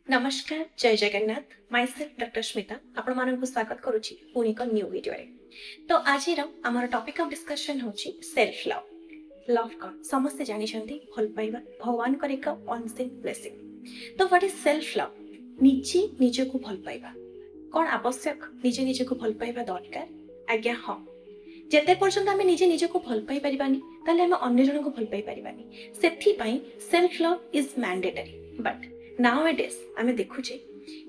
नमस्कार जय Jagannath myself doctor Smita आपण मानक स्वागत करुछि पुनी को न्यू वीडियो रे। तो आज आमर टॉपिक ऑफ डिस्कशन होछि सेल्फ लव। लव का समस्त जानि छथि भल पाइबा भगवान कर एक अनसीन ब्लेसिंग। तो व्हाट इज सेल्फ लव? निजे निजे को भल पाइबा कोन आवश्यक? निजे निजे को भल पाइबा दरकार। आज्ञा हां, जेते पर्यंत आमे निजे निजे को भल पाई परिबानी ताले आमे अन्य जन को भल पाई परिबानी। सेथि पई self love is mandatory. But now it is आमे देखुचे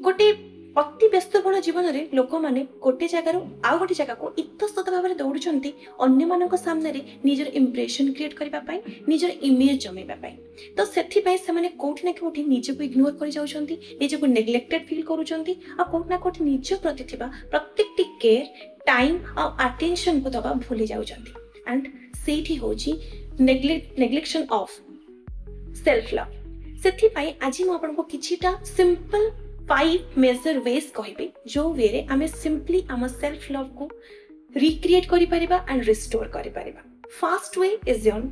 गोटे अति व्यस्तपूर्ण जीवन में लोक मैंने गोटे जगार आउ गोटे जगह को इतस्तत भाव में दौड़ुंट अन्य मान सामने निजर इम्प्रेशन क्रिएट करने निजर इमेज जमेवाई। तो से कौटि ना कौटि निजक इग्नोर कर जाउछंती, निजक नेग्लेक्टेड फील करूछंती आ कौटि ना कौटि निज प्रति थिबा प्रत्येकटी केयर टाइम आ अटेंशन को दबा भूली जाउछंती। एंड सेठी होची नेग्लेक्शन ऑफ सेल्फ लव। सेथि पई आज मु आपन को किछिटा सिंपल 5 मेजर वेज कहबे जो वे रे आमे सिंपली आम सेल्फ लव को रिक्रिएट करि परिबा एंड रिस्टोर करि परिबा। First way is on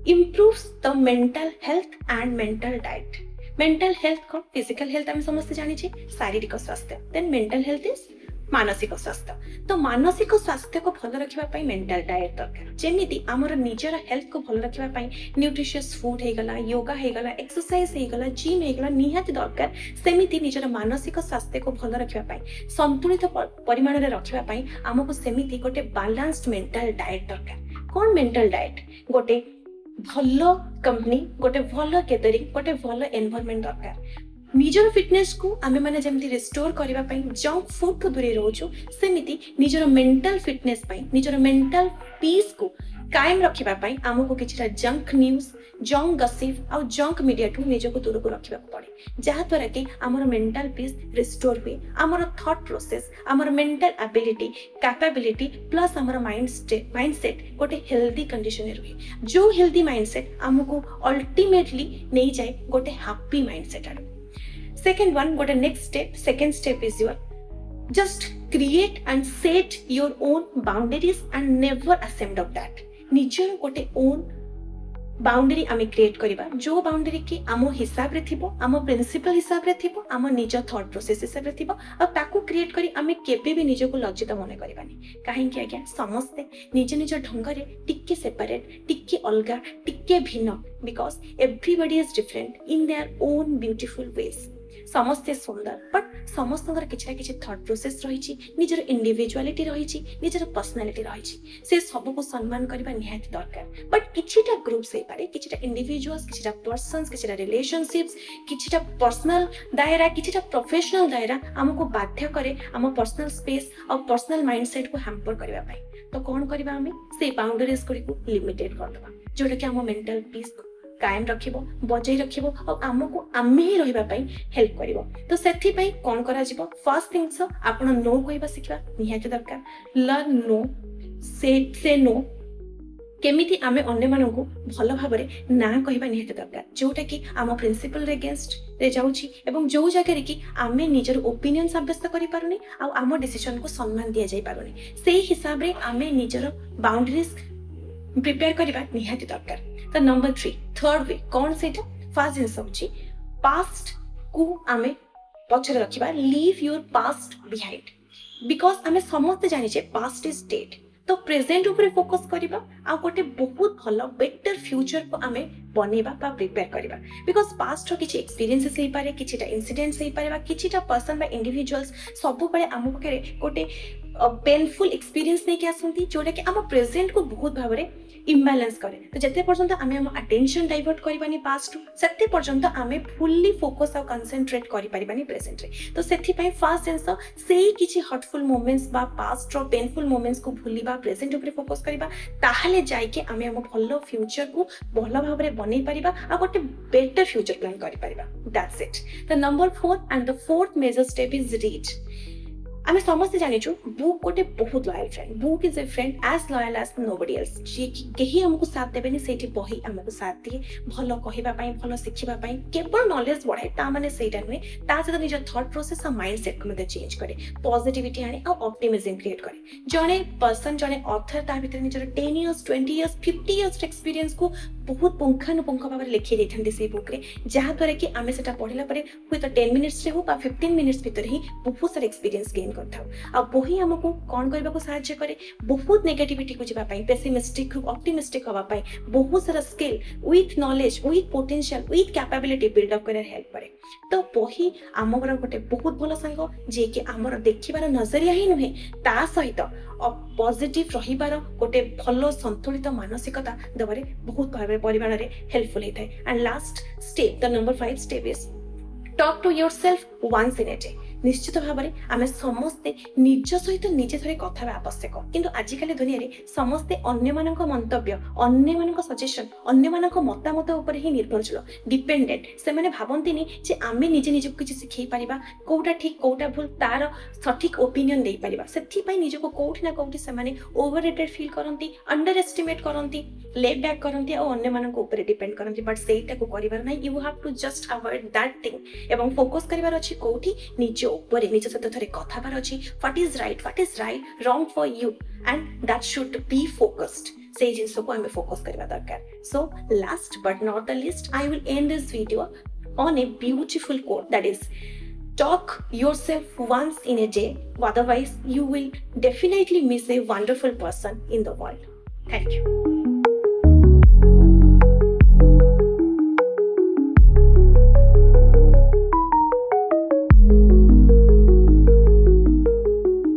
improves the mental health and mental diet. Mental health को फिजिकल हेल्थ आम समस्त जानी शारीरिक स्वास्थ्य, देन मेंटल हेल्थ इज मानसिक स्वास्थ्य। तो मानसिक स्वास्थ्य को भल रखा मेंटल डाएट दरकार। जेमिति आमर निजर हेल्थ को भल रखा न्यूट्रिशियस फूड हेगला, योगा हेगला, एक्सरसाइज हेगला, जिम हेगला निहाती दरकार। सेमिति निजर मानसिक स्वास्थ्य को भल रखा संतुलित परिमाण में रखा आमको सेमिति गोटे बैलेंस्ड मेंटल डाएट दरकार। कौन मेंटल डाएट? गोटे भल कंपनी, गोटे भल गैदरिंग, गोटे भल एनवायरनमेंट दरकार। निजर फिटनेस को आमे माने जेमती रिस्टोर करबा पई जंक फूड तो दूरे रहउछु, सेमिति निजर मेंटल फिटनेस पई, निजर मेंटल पीस को कायम रखिबा पई आमको किछटा जंक न्यूज, जंक गसिप और जंक मीडिया टू निजको दूर को रखिबा पड़े, जहा द्वारा कि आमर मेंटल पीस रिस्टोर हुए, आमर थॉट प्रोसेस, आमर मेंटल एबिलिटी, कैपेबिलिटी प्लस आमर माइंडसेट गोटे हेल्दी कंडीशन में रहे। जो हेल्दी माइंडसेट आमको अल्टीमेटली नहीं जाए गोटे हैप्पी माइंडसेट आड़। सेकेंड वन गोटे next step, second step is your just create and set your own boundaries and never ashamed of that. निजर गोटे ओन बाउंड्री आमे क्रिएट करिबा, जो बाउंड्री की आमो हिसाब रे थिबो, आमो प्रिंसिपल हिसाब रे थिबो, आमो निज थॉट प्रोसेस हिसाब रे थिबो और ताकू क्रिएट करी आमे केबे भी निजको लज्जित मने करबानी। काहे कि आज्ञा समस्ते निज निज ढंग रे टिक्के सेपरेट, टिक्के अलगा, टिक्के भिन्न, because everybody is different in their own beautiful veg. समस्ते सुंदर बट समस्त किसी थॉट प्रोसेस रही, निजर इंडिविजुअलिटी रही, निजर पर्सनालिटी रही, से सब को सम्मान करबा निहाती दरकार। बट किछिटा ग्रुप्स हे पारे, किछिटा इंडिविजुअल्स, किछिटा पर्सन्स, किछिटा रिलेशनशिप्स, किछिटा पर्सनल दायरा, किछिटा प्रोफेशनल दायरा हमको बाध्य करे आम पर्सनल स्पेस और पर्सनल माइंडसेट को हैम्पर करबा पई। तो कौन करबा हमें से बाउंड्रीज को लिमिटेड कर दबा, जोटा कि हम मेंटल पीस कायम रखिबो, बजाई रखिबो और आमको आमे ही रहिबा पई हेल्प करिवो। तो सेथि पई कोन करा जिवो? फर्स्ट थिंग्स आपण नो कहबा सिखबा निहाती दरकार। लर्न नो, से नो केमिति आमे अन्य मानकु भलो भाबरे ना कहबा निहाती दरकार, जोटा कि आम प्रिंसिपल रे अगेंस्ट रे जाउची एवं जो जगह रे कि आमे निजर ओपिनियन साब्यस्त करि पारुनी आ आम डिसीजन को सम्मान दिया जाई पारुनी, सेही हिसाब रे आमे निजर बाउंड्रीज प्रिपेयर करबा निहाती दरकार। तो नंबर 3 थर्ड वे कौन से? फर्स्ट जिनस होची पास्ट को आमे पछरे रखिबा, leave your past behind. Because आमे समस्त जानि छे पास्ट इज डेड, तो प्रेजेंट ऊपर फोकस करिबा आ गोटे बहुत भलो बेटर फ्यूचर को आमे बनेबा बा प्रिपेयर करिबा। बिकॉज पास्ट रो किछि एक्सपीरियंसेस हे पारे, किछिटा इंसिडेंट्स हे पारे बा किछिटा पर्सन बा इंडिविजुअल्स सब बळे आम पखरे गोटे पेनफुल एक्सपीरियंस नहीं के आसंती, जोटा कि आम प्रेजेंट को बहुत भाबरे इम्बैलेंस करे। तो जते पर्यंत आमे हम अटेंशन डाइवर्ट करबानी पास्ट सेते पर्यंत आमे फुल्ली फोकस और कंसंट्रेट करि परिबानी प्रेजेंट रे। तो सेथि पई फर्स्ट जिंस सेही किछि हर्टफुल मोमेंट्स बा पास्ट रो पेनफुल मोमेंट्स को भूलिबा, प्रेजेंट ऊपर फोकस करिबा, ताहाले जाय के आमे हम भलो फ्यूचर को भलो भाबरे बनै परिबा आ गोटे बेटर फ्यूचर प्लान करि परिबा। That's it. The number 4 and the fourth major step is read. आमे समस्त जानिछु बुक गोटे बहुत loyal friend. Book is a friend as loyal as nobody else. जे केही हमको साथ देबेनी सेठी बही हमको साथ दिए भलो कहिबा पई, भलो सिखिबा पई, केवल नॉलेज बढ़ाए ता माने सेटा नुहे, ता सहित निज थॉट प्रोसेस और माइंडसेट को मते चेंज करे, पॉजिटिविटी आने और ऑप्टिमिज्म क्रिएट करे। जने पर्सन, जने ऑथर ता भीतर निजर 10 इयर्स, 20 इयर्स, 50 इयर्स एक्सपीरियंस को ବହୁତ ପୁଙ୍ଖାନୁପୁଙ୍ଖ ଭାବରେ ଲେଖି ଦେଇଥାନ୍ତି ସେଇ ବୁକ୍ରେ, ଯାହାଦ୍ୱାରା କି ଆମେ ସେଟା ପଢ଼ିଲା ପରେ ହୁଏତ 10 ମିନିଟ୍ସରେ ହଉ ବା 15 ମିନିଟ୍ସ ଭିତରେ ହିଁ ବହୁତ ସାରା ଏକ୍ସପିରିଏନ୍ସ ଗେନ୍ କରିଥାଉ। ଆଉ ବହି ଆମକୁ କ'ଣ କରିବାକୁ ସାହାଯ୍ୟ କରେ, ବହୁତ ନେଗେଟିଭିଟିକୁ ଯିବା ପାଇଁ, ପେସିମିଷ୍ଟିକରୁ ଅପ୍ଟିମିଷ୍ଟିକ ହେବା ପାଇଁ ବହୁତ ସାରା skill with knowledge, with potential, with capability build up କରିବାରେ ହେଲ୍ପ କରେ। ତ ବହି ଆମର ଗୋଟେ ବହୁତ ଭଲ ସାଙ୍ଗ, ଯିଏକି ଆମର ଦେଖିବାର ନଜରିଆ ହିଁ ନୁହେଁ, ତା ସହିତ ପଜିଟିଭ ରହିବାର ଗୋଟେ ଭଲ ସନ୍ତୁଳିତ ମାନସିକତା ଦେବାରେ ବହୁତ ଭାବରେ ପରିମାଣରେ ହେଲ୍ପଫୁଲ୍ ହେଇଥାଏ। And last step, the number 5 step is talk to your self once in a day. ନିଶ୍ଚିତ ଭାବରେ ଆମେ ସମସ୍ତେ ନିଜ ସହିତ ନିଜେ ଥରେ କଥା ହେବା ଆବଶ୍ୟକ, କିନ୍ତୁ ଆଜିକାଲି ଦୁନିଆରେ ସମସ୍ତେ ଅନ୍ୟମାନଙ୍କ ମନ୍ତବ୍ୟ, ଅନ୍ୟମାନଙ୍କ ସଜେସନ୍, ଅନ୍ୟମାନଙ୍କ ମତାମତ ଉପରେ ହିଁ ନିର୍ଭରଶୀଳ, ଡିପେଣ୍ଡେଣ୍ଟ। ସେମାନେ ଭାବନ୍ତିନି ଯେ ଆମେ ନିଜେ ନିଜକୁ କିଛି ଶିଖେଇ ପାରିବା, କୋଉଟା ଠିକ୍ କୋଉଟା ଭୁଲ ତାର ସଠିକ୍ ଓପିନିଅନ୍ ଦେଇପାରିବା। ସେଥିପାଇଁ ନିଜକୁ କୋଉଠି ନା କୋଉଠି ସେମାନେ ଓଭର ରେଟେଡ୍ ଫିଲ୍ କରନ୍ତି, ଅଣ୍ଡର ଏଷ୍ଟିମେଟ୍ କରନ୍ତି, ଲେଟ୍ ବ୍ୟାକ୍ କରନ୍ତି ଆଉ ଅନ୍ୟମାନଙ୍କ ଉପରେ ଡିପେଣ୍ଡ କରନ୍ତି। ବଟ୍ ସେଇଟାକୁ କରିବାର ନାହିଁ। You have to just avoid that thing ଏବଂ ଫୋକସ୍ କରିବାର ଅଛି କୋଉଠି, ନିଜ ଉପରେ, ନିଜ ସହିତ ଥରେ କଥା ହେବାର ଅଛି। What is right, wrong for you, and that should be focused. ସେଇ ଜିନିଷକୁ ଆମେ ଫୋକସ୍ କରିବା ଦରକାର। So last but not the least, I will end this video on a beautiful quote, that is, talk yourself once in a day, otherwise you will definitely miss a wonderful person in the world. Thank you.